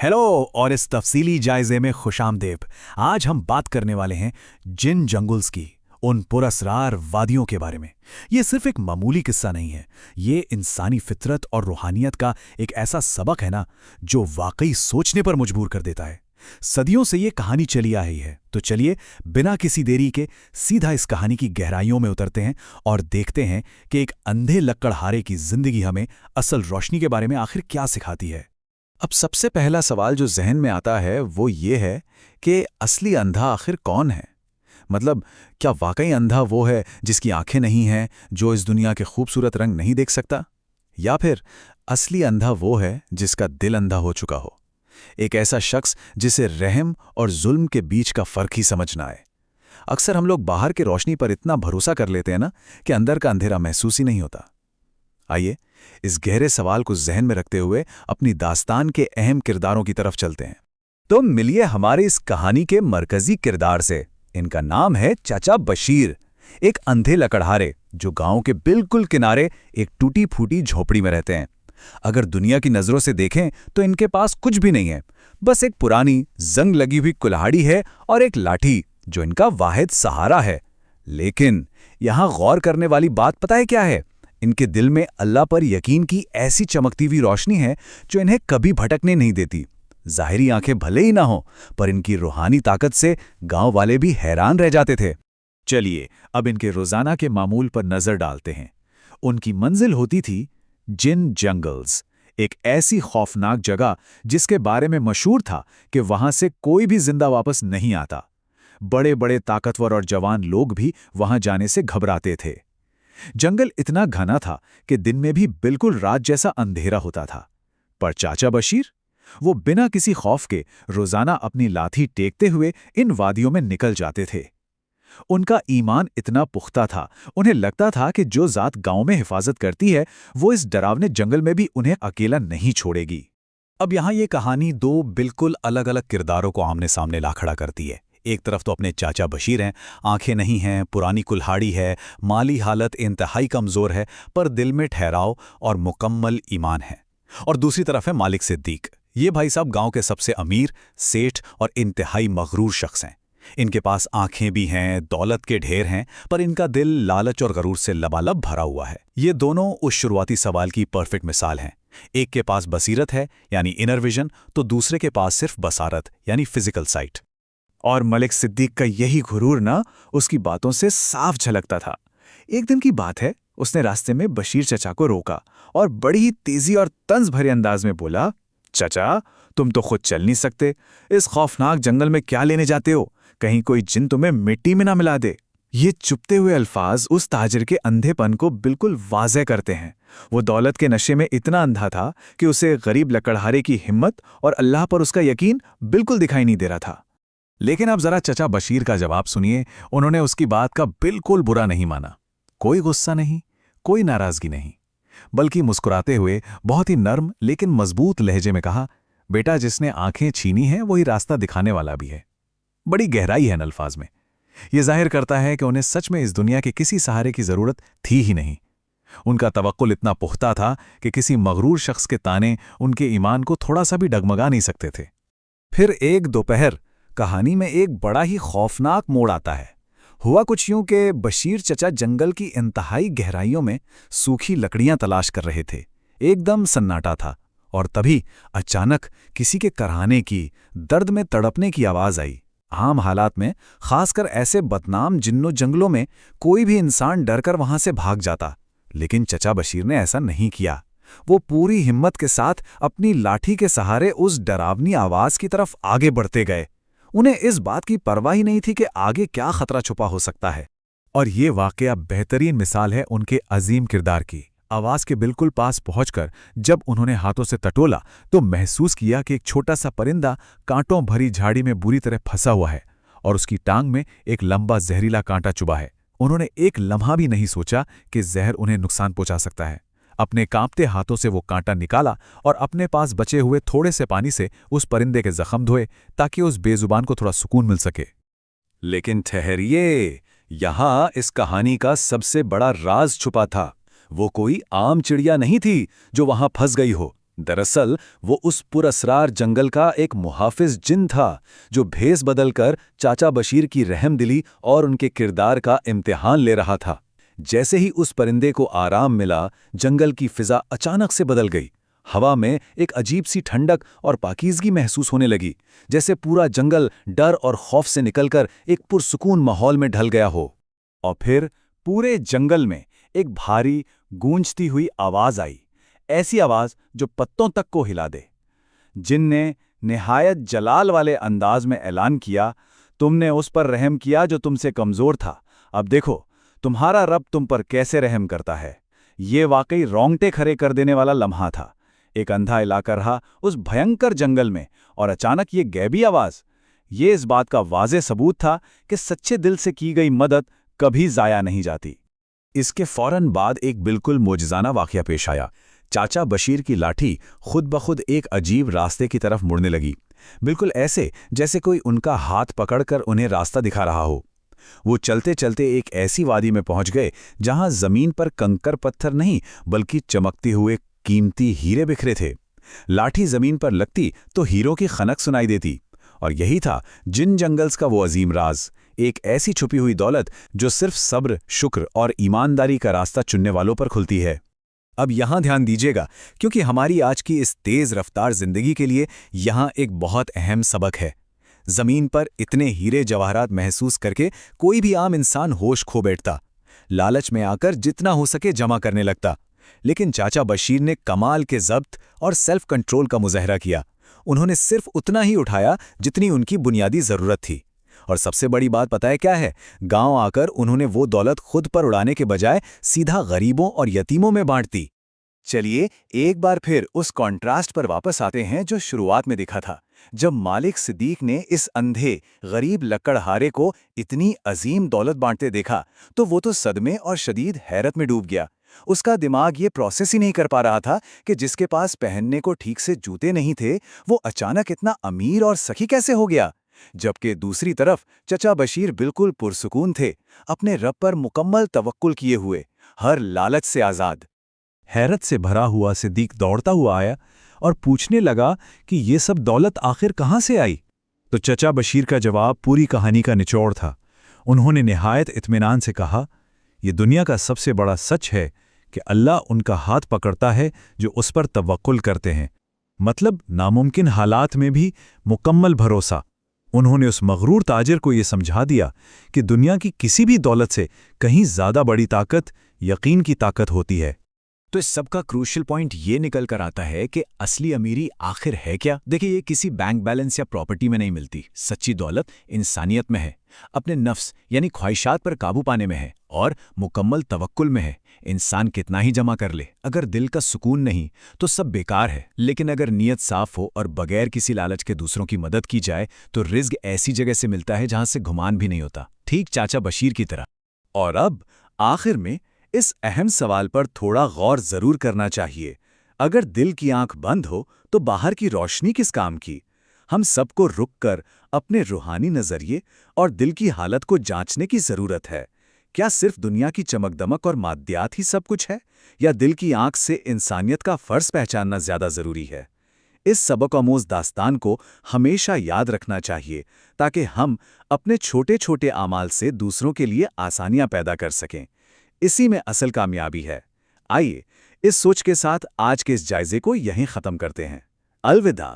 Hello और इस तफसीली जायजे में खुशामदेब। आज हम बात करने वाले हैं जिन जंगल्स की, उन पुरअसरार वादियों के बारे में। ये सिर्फ एक मामूली किस्सा नहीं है, ये इंसानी फितरत और रूहानियत का एक ऐसा सबक है ना, जो वाकई सोचने पर मजबूर कर देता है। सदियों से ये कहानी चली आ रही है, तो चलिए बिना किसी देरी के सीधा इस कहानी की गहराइयों में उतरते हैं और देखते हैं कि एक अंधे लक्कड़हारे की जिंदगी हमें असल रोशनी के बारे में आखिर क्या सिखाती है। अब सबसे पहला सवाल जो जहन में आता है वो ये है कि असली अंधा आखिर कौन है। मतलब क्या वाकई अंधा वो है जिसकी आंखें नहीं हैं, जो इस दुनिया के खूबसूरत रंग नहीं देख सकता, या फिर असली अंधा वो है जिसका दिल अंधा हो चुका हो, एक ऐसा शख्स जिसे रहम और जुल्म के बीच का फर्क ही समझ ना आए। अक्सर हम लोग बाहर की रोशनी पर इतना भरोसा कर लेते हैं ना कि अंदर का अंधेरा महसूस ही नहीं होता। आइए इस गहरे सवाल को जहन में रखते हुए अपनी दास्तान के अहम किरदारों की तरफ चलते हैं। तो मिलिए हमारे इस कहानी के मरकजी किरदार से। इनका नाम है चाचा बशीर, एक अंधे लकड़हारे जो गांव के बिल्कुल किनारे एक टूटी फूटी झोपड़ी में रहते हैं। अगर दुनिया की नजरों से देखें तो इनके पास कुछ भी नहीं है, बस एक पुरानी जंग लगी हुई कुल्हाड़ी है और एक लाठी जो इनका वाहिद सहारा है। लेकिन यहां गौर करने वाली बात पता है क्या है? इनके दिल में अल्लाह पर यकीन की ऐसी चमकती हुई रोशनी है जो इन्हें कभी भटकने नहीं देती। ज़ाहिरी आंखें भले ही ना हो, पर इनकी रूहानी ताकत से गांव वाले भी हैरान रह जाते थे। चलिए अब इनके रोजाना के मामूल पर नजर डालते हैं। उनकी मंजिल होती थी जिन जंगल्स, एक ऐसी खौफनाक जगह जिसके बारे में मशहूर था कि वहां से कोई भी जिंदा वापस नहीं आता। बड़े बड़े ताकतवर और जवान लोग भी वहां जाने से घबराते थे। जंगल इतना घना था कि दिन में भी बिल्कुल रात जैसा अंधेरा होता था। पर चाचा बशीर, वो बिना किसी खौफ के रोजाना अपनी लाठी टेकते हुए इन वादियों में निकल जाते थे। उनका ईमान इतना पुख्ता था, उन्हें लगता था कि जो जात गांव में हिफाजत करती है वो इस डरावने जंगल में भी उन्हें अकेला नहीं छोड़ेगी। अब यहां ये कहानी दो बिल्कुल अलग अलग किरदारों को आमने सामने ला खड़ा करती है। एक तरफ तो अपने चाचा बशीर हैं, आंखें नहीं हैं, पुरानी कुल्हाड़ी है, माली हालत इंतहाई कमज़ोर है, पर दिल में ठहराव और मुकम्मल ईमान है। और दूसरी तरफ है मालिक सिद्दीक। ये भाई साहब गांव के सबसे अमीर, सेठ और इंतहाई मगरूर शख्स हैं। इनके पास आंखें भी हैं, दौलत के ढेर हैं, पर इनका दिल लालच और गरूर से लबालब भरा हुआ है। ये दोनों उस शुरुआती सवाल की परफेक्ट मिसाल हैं। एक के पास बसीरत है यानी इनर विजन, तो दूसरे के पास सिर्फ बसारत यानी फिजिकल साइट। और मलिक सिद्दीक का यही गुरूर ना उसकी बातों से साफ झलकता था। एक दिन की बात है, उसने रास्ते में बशीर चचा को रोका और बड़ी ही तेजी और तंज भरे अंदाज में बोला, चचा तुम तो खुद चल नहीं सकते, इस खौफनाक जंगल में क्या लेने जाते हो? कहीं कोई जिन तुम्हें मिट्टी में ना मिला दे। ये चुपते हुए अल्फाज उस ताजिर के अंधेपन को बिल्कुल वाज़ेह करते हैं। वो दौलत के नशे में इतना अंधा था कि उसे गरीब लकड़हारे की हिम्मत और अल्लाह पर उसका यकीन बिल्कुल दिखाई नहीं दे रहा था। लेकिन अब जरा चचा बशीर का जवाब सुनिए। उन्होंने उसकी बात का बिल्कुल बुरा नहीं माना। कोई गुस्सा नहीं, कोई नाराजगी नहीं, बल्कि मुस्कुराते हुए बहुत ही नर्म लेकिन मजबूत लहजे में कहा, बेटा जिसने आंखें छीनी हैं वही रास्ता दिखाने वाला भी है। बड़ी गहराई है इन अल्फाज में। यह जाहिर करता है कि उन्हें सच में इस दुनिया के किसी सहारे की जरूरत थी ही नहीं। उनका तवक्कुल इतना पुख्ता था कि किसी मगरूर शख्स के ताने उनके ईमान को थोड़ा सा भी डगमगा नहीं सकते थे। फिर एक दोपहर कहानी में एक बड़ा ही खौफनाक मोड़ आता है। हुआ कुछ यूं कि बशीर चचा जंगल की इंतहाई गहराइयों में सूखी लकड़ियां तलाश कर रहे थे। एकदम सन्नाटा था और तभी अचानक किसी के कराहने की, दर्द में तड़पने की आवाज आई। आम हालात में, खासकर ऐसे बदनाम जिन्नों जंगलों में, कोई भी इंसान डरकर वहां से भाग जाता, लेकिन चचा बशीर ने ऐसा नहीं किया। वो पूरी हिम्मत के साथ अपनी लाठी के सहारे उस डरावनी आवाज की तरफ आगे बढ़ते गए। उन्हें इस बात की परवाह ही नहीं थी कि आगे क्या खतरा छुपा हो सकता है। और ये वाकया बेहतरीन मिसाल है उनके अजीम किरदार की। आवाज के बिल्कुल पास पहुंचकर जब उन्होंने हाथों से टटोला तो महसूस किया कि एक छोटा सा परिंदा कांटों भरी झाड़ी में बुरी तरह फंसा हुआ है और उसकी टांग में एक लंबा जहरीला कांटा चुभा है। उन्होंने एक लम्हा भी नहीं सोचा कि जहर उन्हें नुकसान पहुंचा सकता है। अपने कांपते हाथों से वो कांटा निकाला और अपने पास बचे हुए थोड़े से पानी से उस परिंदे के जख्म धोए ताकि उस बेजुबान को थोड़ा सुकून मिल सके। लेकिन ठहरिए, यहां इस कहानी का सबसे बड़ा राज छुपा था। वो कोई आम चिड़िया नहीं थी जो वहां फंस गई हो। दरअसल वो उस पुरअसरार जंगल का एक मुहाफिज जिन था जो भेस बदलकर चाचा बशीर की रहमदिली और उनके किरदार का इम्तिहान ले रहा था। जैसे ही उस परिंदे को आराम मिला, जंगल की फिजा अचानक से बदल गई। हवा में एक अजीब सी ठंडक और पाकीज़गी महसूस होने लगी, जैसे पूरा जंगल डर और खौफ से निकलकर एक पुरसुकून माहौल में ढल गया हो। और फिर पूरे जंगल में एक भारी गूंजती हुई आवाज आई, ऐसी आवाज जो पत्तों तक को हिला दे। जिन ने निहायत जलाल वाले अंदाज में ऐलान किया, तुमने उस पर रहम किया जो तुमसे कमजोर था, अब देखो तुम्हारा रब तुम पर कैसे रहम करता है। ये वाकई रोंगटे खड़े कर देने वाला लम्हा था। एक अंधा इलाका रहा उस भयंकर जंगल में, और अचानक ये गैबी आवाज, ये इस बात का वाज़े सबूत था कि सच्चे दिल से की गई मदद कभी ज़ाया नहीं जाती। इसके फौरन बाद एक बिल्कुल मोजज़ाना वाक़या पेश आया। चाचा बशीर की लाठी खुद ब खुद एक अजीब रास्ते की तरफ मुड़ने लगी, बिल्कुल ऐसे जैसे कोई उनका हाथ पकड़कर उन्हें रास्ता दिखा रहा हो। वो चलते चलते एक ऐसी वादी में पहुंच गए जहां जमीन पर कंकर पत्थर नहीं बल्कि चमकते हुए कीमती हीरे बिखरे थे। लाठी जमीन पर लगती तो हीरों की खनक सुनाई देती, और यही था जिन जंगल्स का वो अजीम राज, एक ऐसी छुपी हुई दौलत जो सिर्फ सब्र, शुक्र और ईमानदारी का रास्ता चुनने वालों पर खुलती है। अब यहां ध्यान दीजिएगा, क्योंकि हमारी आज की इस तेज रफ्तार जिंदगी के लिए यहां एक बहुत अहम सबक है। जमीन पर इतने हीरे जवाहरात महसूस करके कोई भी आम इंसान होश खो बैठता, लालच में आकर जितना हो सके जमा करने लगता। लेकिन चाचा बशीर ने कमाल के ज़ब्त और सेल्फ कंट्रोल का मुजाहरा किया। उन्होंने सिर्फ उतना ही उठाया जितनी उनकी बुनियादी ज़रूरत थी। और सबसे बड़ी बात पता है क्या है? गांव आकर उन्होंने वो दौलत खुद पर उड़ाने के बजाय सीधा गरीबों और यतीमों में बांट दी। चलिए एक बार फिर उस कॉन्ट्रास्ट पर वापस आते हैं जो शुरुआत में दिखा था। जब मालिक सिद्दीक ने इस अंधे गरीब लकड़हारे को इतनी अजीम दौलत बांटते देखा, तो वो तो सदमे और शदीद हैरत में डूब गया। उसका दिमाग ये प्रोसेस ही नहीं कर पा रहा था कि जिसके पास पहनने को ठीक से जूते नहीं थे, वो अचानक इतना अमीर और सखी कैसे हो गया। जबकि दूसरी तरफ चचा बशीर बिल्कुल पुरसुकून थे, अपने रब पर मुकम्मल तवक्कुल किए हुए, हर लालच से आज़ाद। हैरत से भरा हुआ सिद्दीक दौड़ता हुआ आया और पूछने लगा कि ये सब दौलत आखिर कहाँ से आई। तो चचा बशीर का जवाब पूरी कहानी का निचोड़ था। उन्होंने निहायत इत्मीनान से कहा, ये दुनिया का सबसे बड़ा सच है कि अल्लाह उनका हाथ पकड़ता है जो उस पर तवक्कुल करते हैं। मतलब नामुमकिन हालात में भी मुकम्मल भरोसा। उन्होंने उस मगरूर ताजिर को ये समझा दिया कि दुनिया की किसी भी दौलत से कहीं ज़्यादा बड़ी ताकत यकीन की ताकत होती है। तो इस सब का क्रूशियल पॉइंट ये निकल कर आता है कि असली अमीरी आखिर है क्या? देखिए, ये किसी बैंक बैलेंस या प्रॉपर्टी में नहीं मिलती। सच्ची दौलत इंसानियत में है, अपने नफ्स यानी ख्वाहिशात पर काबू पाने में है, और मुकम्मल तवक्कुल में है। इंसान कितना ही जमा कर ले, अगर दिल का सुकून नहीं तो सब बेकार है। लेकिन अगर नीयत साफ हो और बगैर किसी लालच के दूसरों की मदद की जाए, तो रिज़्क ऐसी जगह से मिलता है जहां से गुमान भी नहीं होता, ठीक चाचा बशीर की तरह। और अब आखिर में इस अहम सवाल पर थोड़ा गौर जरूर करना चाहिए। अगर दिल की आंख बंद हो तो बाहर की रोशनी किस काम की? हम सबको रुककर अपने रूहानी नजरिए और दिल की हालत को जांचने की जरूरत है। क्या सिर्फ दुनिया की चमक-दमक और मादियात ही सब कुछ है, या दिल की आंख से इंसानियत का फर्ज पहचानना ज्यादा जरूरी है? इस सबक आमोज दास्तान को हमेशा याद रखना चाहिए, ताकि हम अपने छोटे छोटे आमाल से दूसरों के लिए आसानियां पैदा कर सकें। इसी में असल कामयाबी है। आइए इस सोच के साथ आज के इस जायजे को यहीं ख़त्म करते हैं। अलविदा।